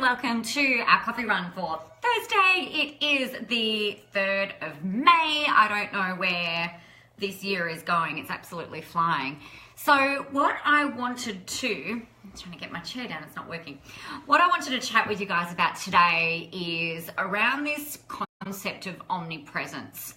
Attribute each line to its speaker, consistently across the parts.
Speaker 1: welcome to our coffee run for Thursday. It is the 3rd of May. I don't know where this year is going. It's absolutely flying. So what I wanted to, I'm trying to get my chair down, it's not working. What I wanted to chat with you guys about today is around this concept of omnipresence.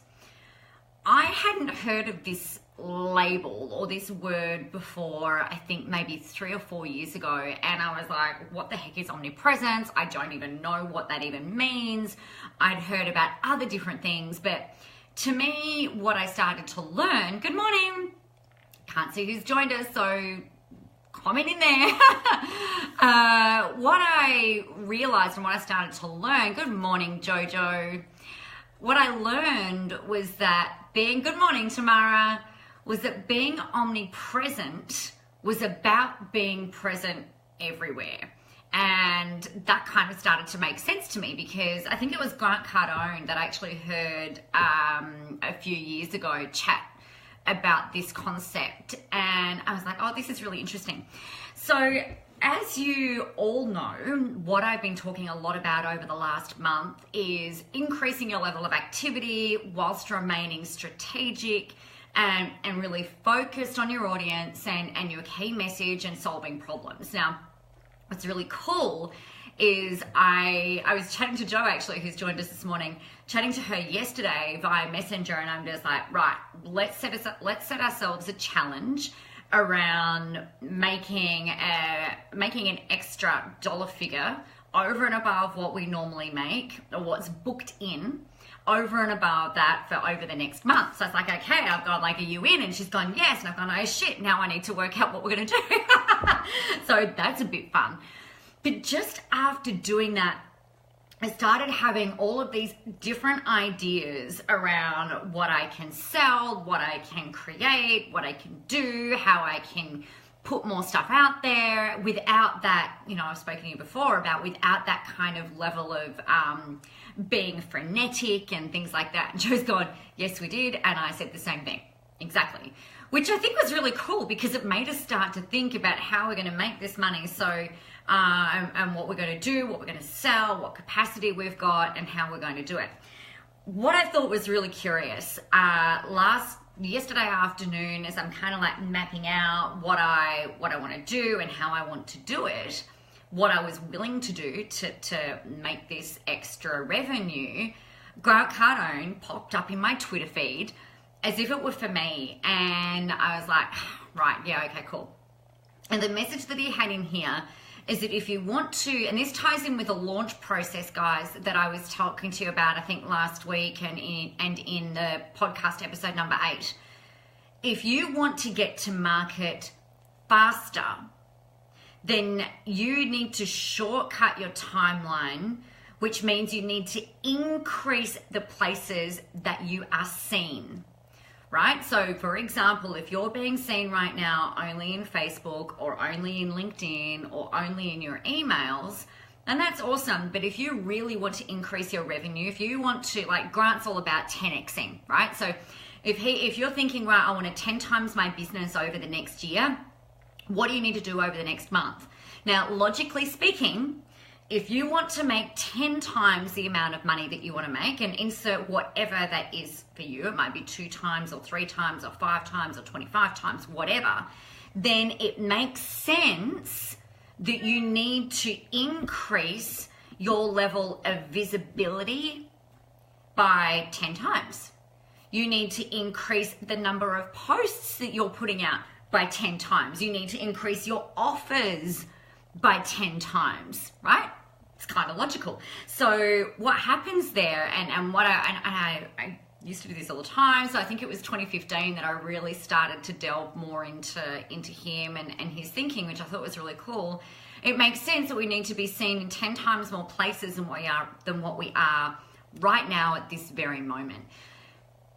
Speaker 1: I hadn't heard of this label or this word before, I think maybe 3 or 4 years ago, and I was like, what the heck is omnipresence? I don't even know what that even means. I'd heard about other different things, but to me, what I started to learn, good morning, can't see who's joined us, so comment in there. What I realized and what I started to learn, good morning Jojo, what I learned was that good morning Tamara, was that being omnipresent was about being present everywhere. And that kind of started to make sense to me because I think it was Grant Cardone that I actually heard a few years ago chat about this concept. And I was like, oh, this is really interesting. So as you all know, what I've been talking a lot about over the last month is increasing your level of activity whilst remaining strategic and really focused on your audience and your key message and solving problems. Now, what's really cool is I was chatting to Jo actually, who's joined us this morning, chatting to her yesterday via Messenger, and I'm just like, right, let's set ourselves a challenge around making an extra dollar figure over and above what we normally make or what's booked in, over and above that for over the next month. So it's like, okay, I've got like a you in, and she's gone, yes, and I've gone, oh shit, now I need to work out what we're going to do. So that's a bit fun. But just after doing that, I started having all of these different ideas around what I can sell, what I can create, what I can do, how I can put more stuff out there without that, I've spoken to you before about without that kind of level of being frenetic and things like that. And Joe's gone, yes, we did. And I said the same thing. Exactly. Which I think was really cool because it made us start to think about how we're going to make this money. So, and what we're going to do, what we're going to sell, what capacity we've got, and how we're going to do it. What I thought was really curious, yesterday afternoon, as I'm kind of like mapping out what I want to do and how I want to do it, what I was willing to do to make this extra revenue, Grant Cardone popped up in my Twitter feed as if it were for me. And I was like, right, yeah, okay, cool. And the message that he had in here is that if you want to, and this ties in with the launch process, guys, that I was talking to you about, I think last week and in the podcast episode number 8. If you want to get to market faster, then you need to shortcut your timeline, which means you need to increase the places that you are seen. Right? So for example, if you're being seen right now only in Facebook or only in LinkedIn or only in your emails, and that's awesome. But if you really want to increase your revenue, if you want to, like Grant's all about 10xing, right? So if you're thinking, right, I want to 10 times my business over the next year, what do you need to do over the next month? Now, logically speaking, if you want to make 10 times the amount of money that you want to make, and insert whatever that is for you, it might be 2 times or 3 times or 5 times or 25 times, whatever, then it makes sense that you need to increase your level of visibility by 10 times. You need to increase the number of posts that you're putting out by 10 times. You need to increase your offers by 10 times, right? It's kind of logical. So what happens there, and what I used to do this all the time, so I think it was 2015 that I really started to delve more into him and his thinking, which I thought was really cool. It makes sense that we need to be seen in 10 times more places than what we are right now at this very moment.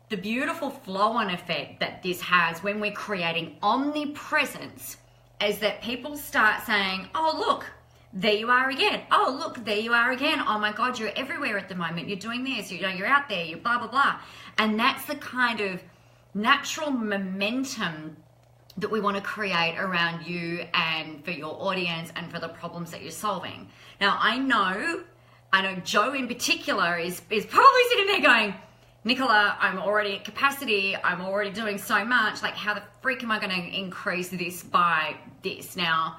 Speaker 1: The beautiful flow-on effect that this has when we're creating omnipresence is that people start saying, oh, look, there you are again. Oh, look, there you are again. Oh my God, you're everywhere at the moment. You're doing this, you're out there, you're blah, blah, blah. And that's the kind of natural momentum that we want to create around you and for your audience and for the problems that you're solving. Now, I know Joe in particular is probably sitting there going, Nicola, I'm already at capacity. I'm already doing so much. Like, how the freak am I going to increase this by this? Now,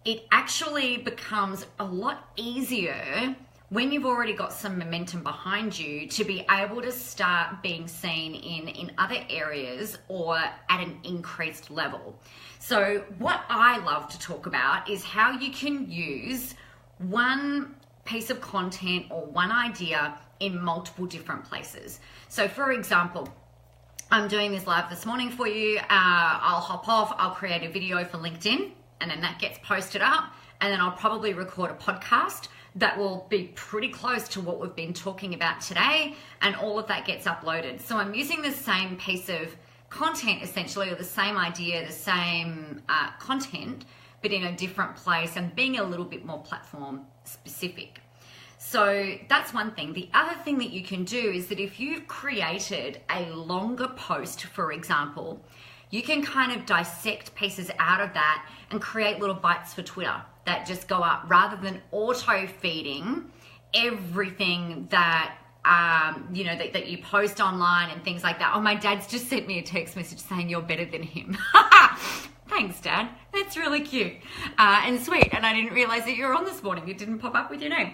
Speaker 1: it actually becomes a lot easier when you've already got some momentum behind you to be able to start being seen in other areas or at an increased level. So what I love to talk about is how you can use one piece of content or one idea in multiple different places. So for example, I'm doing this live this morning for you. I'll hop off, I'll create a video for LinkedIn, and then that gets posted up, and then I'll probably record a podcast that will be pretty close to what we've been talking about today, and all of that gets uploaded. So I'm using the same piece of content essentially, or the same idea, the same content, but in a different place and being a little bit more platform specific. So that's one thing. The other thing that you can do is that if you've created a longer post, for example, you can kind of dissect pieces out of that and create little bites for Twitter that just go up, rather than auto feeding everything that that you post online and things like that. Oh, my dad's just sent me a text message saying you're better than him. Thanks, Dad. That's really cute and sweet. And I didn't realize that you were on this morning. It didn't pop up with your name.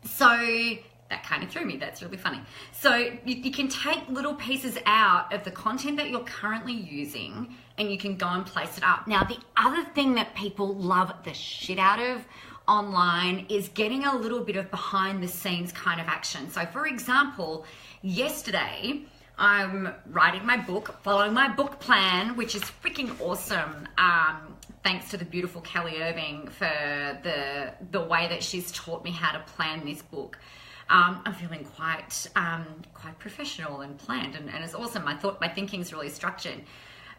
Speaker 1: So that kind of threw me. That's really funny. So you can take little pieces out of the content that you're currently using and you can go and place it up. Now, the other thing that people love the shit out of online is getting a little bit of behind the scenes kind of action. So for example, yesterday, I'm writing my book, following my book plan, which is freaking awesome. Thanks to the beautiful Kelly Irving for the way that she's taught me how to plan this book. I'm feeling quite professional and planned, and it's awesome. My thinking's really structured.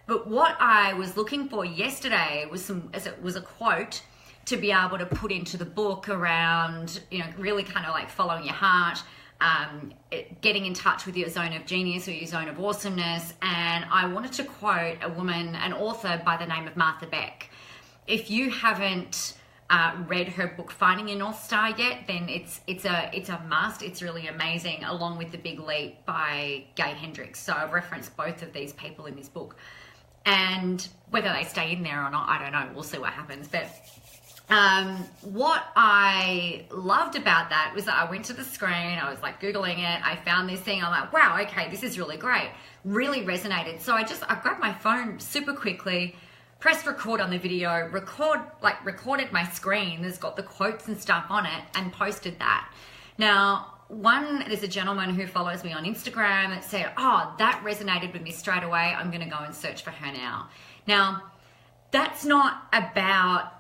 Speaker 1: But what I was looking for yesterday was a quote to be able to put into the book around, really kind of like following your heart, getting in touch with your zone of genius or your zone of awesomeness. And I wanted to quote a woman, an author by the name of Martha Beck. If you haven't read her book Finding Your North Star yet, then it's a must. It's really amazing, along with The Big Leap by Gay Hendricks. So I've referenced both of these people in this book, and whether they stay in there or not, I don't know. We'll see what happens. But what I loved about that was that I went to the screen, I was like Googling it, I found this thing, I'm like, wow, okay, this is really great. Really resonated. So I grabbed my phone super quickly, pressed record on the video, recorded my screen that's got the quotes and stuff on it, and posted that. Now, there's a gentleman who follows me on Instagram that said, oh, that resonated with me straight away. I'm going to go and search for her now. Now, that's not about,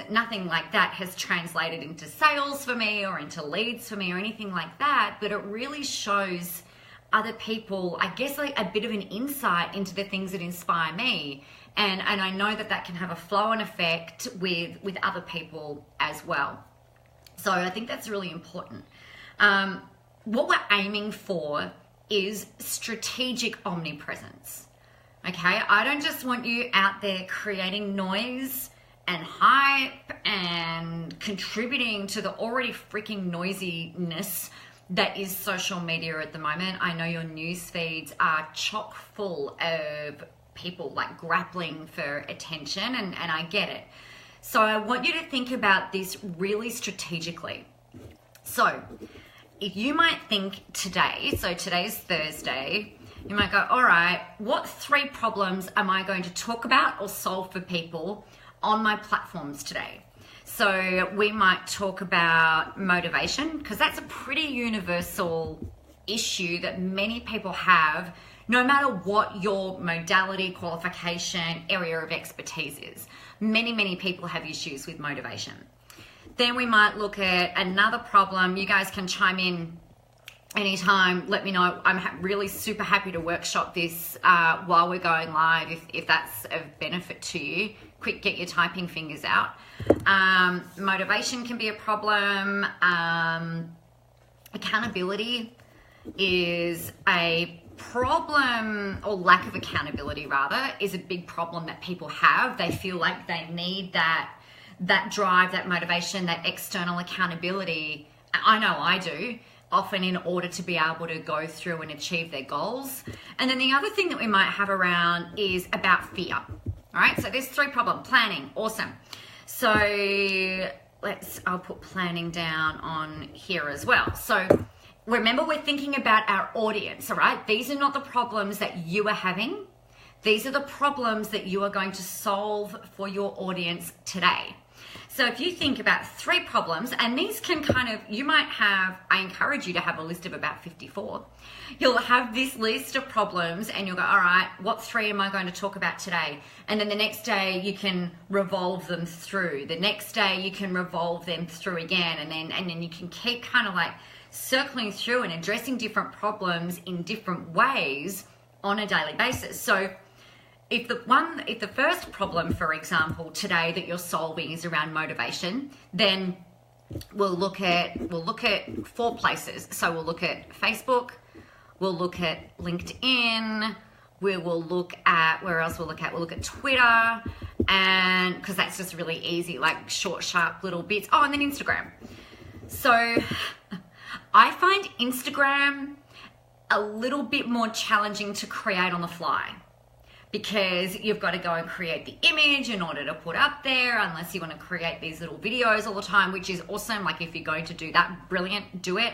Speaker 1: nothing like that has translated into sales for me or into leads for me or anything like that, but it really shows other people, I guess, like a bit of an insight into the things that inspire me. And I know that can have a flow-on effect with other people as well. So I think that's really important. What we're aiming for is strategic omnipresence. Okay, I don't just want you out there creating noise and hype and contributing to the already freaking noisiness that is social media at the moment. I know your news feeds are chock full of people like grappling for attention, and I get it. So I want you to think about this really strategically. So if you might think today, so today's Thursday, you might go, all right, what 3 problems am I going to talk about or solve for people on my platforms today? So we might talk about motivation, because that's a pretty universal issue that many people have, no matter what your modality, qualification, area of expertise is. Many people have issues with motivation. Then we might look at another problem. You guys can chime in anytime, let me know. I'm really super happy to workshop this while we're going live if that's of benefit to you. Quick, get your typing fingers out. Motivation can be a problem. Accountability is a problem, or lack of accountability rather, is a big problem that people have. They feel like they need that drive, that motivation, that external accountability. I know I do, often in order to be able to go through and achieve their goals. And then the other thing that we might have around is about fear. All right, so there's 3 problems. Planning, awesome. So I'll put planning down on here as well. So remember, we're thinking about our audience, all right? These are not the problems that you are having. These are the problems that you are going to solve for your audience today. So if you think about 3 problems, and these can you might have, I encourage you to have a list of about 54. You'll have this list of problems and you'll go, all right, what 3 am I going to talk about today? And then the next day you can revolve them through. The next day you can revolve them through again. And then you can keep circling through and addressing different problems in different ways on a daily basis. So if the first problem, for example, today that you're solving is around motivation, then we'll look at 4 places. So we'll look at Facebook, we'll look at LinkedIn, we will look at, where else we'll look at? We'll look at Twitter, and because that's just really easy, like short, sharp little bits. Oh, and then Instagram. So I find Instagram a little bit more challenging to create on the fly, because you've got to go and create the image in order to put up there, unless you want to create these little videos all the time, which is awesome. Like if you're going to do that, brilliant, do it.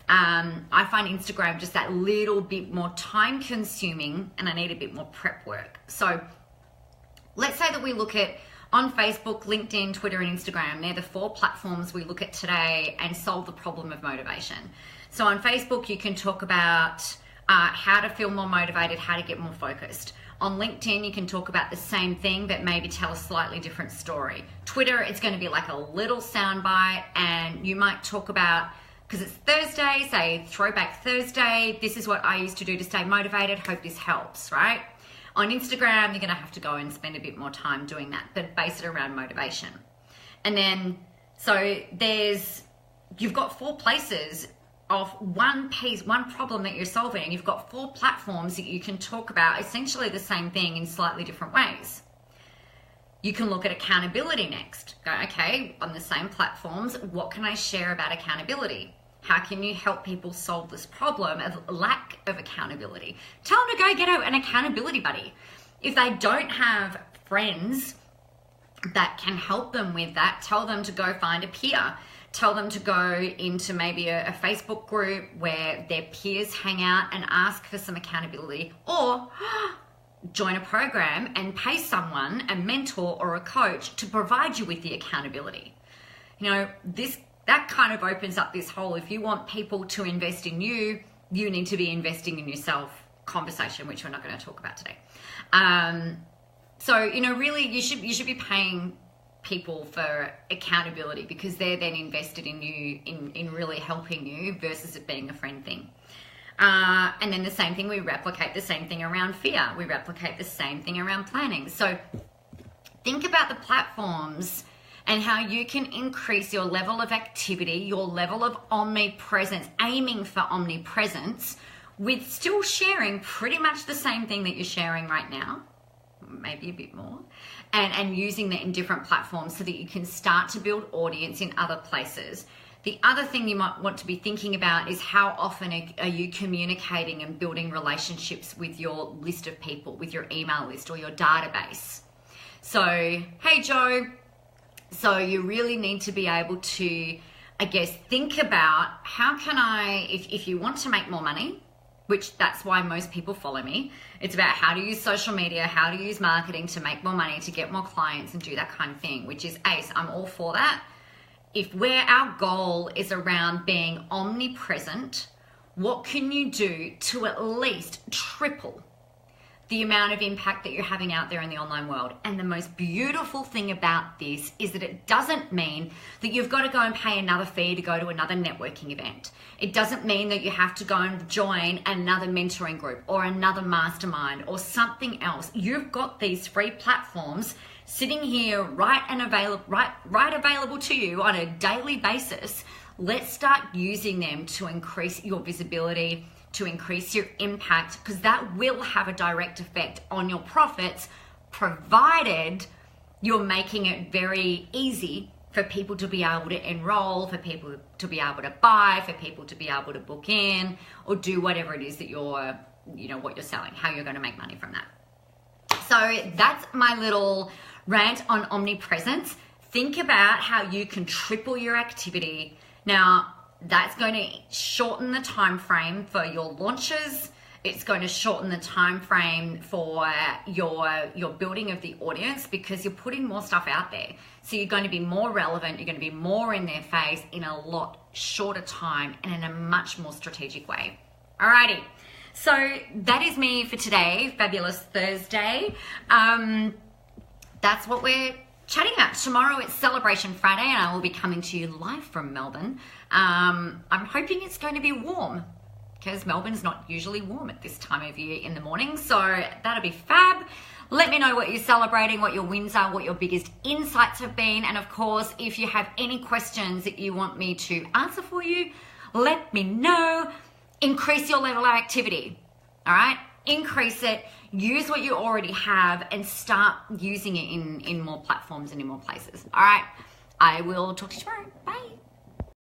Speaker 1: I find Instagram just that little bit more time consuming, and I need a bit more prep work. So let's say that we look at on Facebook, LinkedIn, Twitter, and Instagram. They're the 4 platforms we look at today and solve the problem of motivation. So on Facebook, you can talk about how to feel more motivated, how to get more focused. On LinkedIn, you can talk about the same thing, but maybe tell a slightly different story. Twitter, it's going to be like a little soundbite, and you might talk about, because it's Thursday, say Throwback Thursday, this is what I used to do to stay motivated, hope this helps, right? On Instagram, you're going to have to go and spend a bit more time doing that, but base it around motivation. And then, so you've got 4 places of one problem that you're solving, and you've got 4 platforms that you can talk about essentially the same thing in slightly different ways. You can look at accountability next. Go, okay, on the same platforms, what can I share about accountability? How can you help people solve this problem of lack of accountability? Tell them to go get an accountability buddy. If they don't have friends that can help them with that, tell them to go find a peer. Tell them to go into maybe a Facebook group where their peers hang out and ask for some accountability, or join a program and pay someone, a mentor or a coach, to provide you with the accountability. You know, that kind of opens up this whole, if you want people to invest in you, you need to be investing in yourself conversation, which we're not going to talk about today. So, you know, really you should be paying people for accountability, because they're then invested in you, in really helping you, versus it being a friend thing. And then the same thing, we replicate the same thing around fear. We replicate the same thing around planning. So think about the platforms and how you can increase your level of activity, your level of omnipresence, aiming for omnipresence, with still sharing pretty much the same thing that you're sharing right now, maybe a bit more, and using that in different platforms so that you can start to build audience in other places. The other thing you might want to be thinking about is how often are you communicating and building relationships with your list of people, with your email list or your database. So, hey Joe, so you really need to be able to, I guess, think about how can I, if you want to make more money, which that's why most people follow me. It's about how to use social media, how to use marketing to make more money, to get more clients and do that kind of thing, which is ace. I'm all for that. If our goal is around being omnipresent, what can you do to at least triple the amount of impact that you're having out there in the online world? And the most beautiful thing about this is that it doesn't mean that you've got to go and pay another fee to go to another networking event. It doesn't mean that you have to go and join another mentoring group or another mastermind or something else. You've got these free platforms sitting here right available to you on a daily basis. Let's start using them to increase your visibility, to increase your impact, because that will have a direct effect on your profits, provided you're making it very easy for people to be able to enroll, for people to be able to buy, for people to be able to book in, or do whatever it is that you're, what you're selling, how you're going to make money from that. So that's my little rant on omnipresence. Think about how you can triple your activity. Now, that's going to shorten the time frame for your launches. It's going to shorten the time frame for your building of the audience, because you're putting more stuff out there. So you're going to be more relevant, you're going to be more in their face in a lot shorter time and in a much more strategic way. Alrighty, so that is me for today, Fabulous Thursday. That's what we're chatting about. Tomorrow it's Celebration Friday and I will be coming to you live from Melbourne. I'm hoping it's going to be warm, because Melbourne's not usually warm at this time of year in the morning. So that'll be fab. Let me know what you're celebrating, what your wins are, what your biggest insights have been. And of course, if you have any questions that you want me to answer for you, let me know. Increase your level of activity. All right? Increase it. Use what you already have and start using it in more platforms and in more places. All right? I will talk to you tomorrow. Bye.